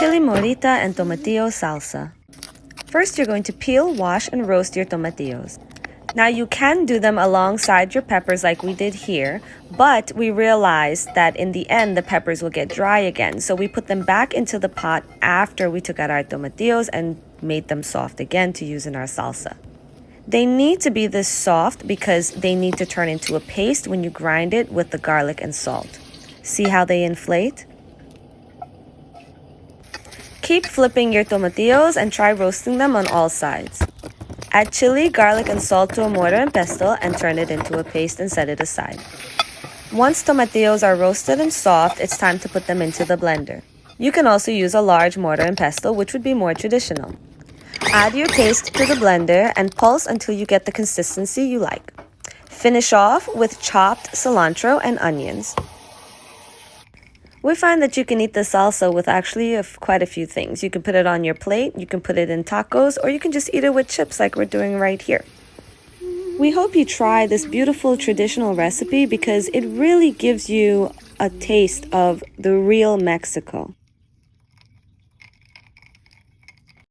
chili morita and tomatillo salsa. First, you're going to peel, wash, and roast your tomatillos. Now, you can do them alongside your peppers like we did here, but we realized that in the end, the peppers will get dry again. So we put them back into the pot after we took out our tomatillos and made them soft again to use in our salsa. They need to be this soft because they need to turn into a paste when you grind it with the garlic and salt. See how they inflate? Keep flipping your tomatillos and try roasting them on all sides. Add chili, garlic, and salt to a mortar and pestle and turn it into a paste and set it aside. Once tomatillos are roasted and soft, it's time to put them into the blender. You can also use a large mortar and pestle, which would be more traditional. Add your paste to the blender and pulse until you get the consistency you like. Finish off with chopped cilantro and onions. We find that you can eat the salsa with actually quite a few things. You can put it on your plate, you can put it in tacos, or you can just eat it with chips like we're doing right here. We hope you try this beautiful traditional recipe because it really gives you a taste of the real Mexico.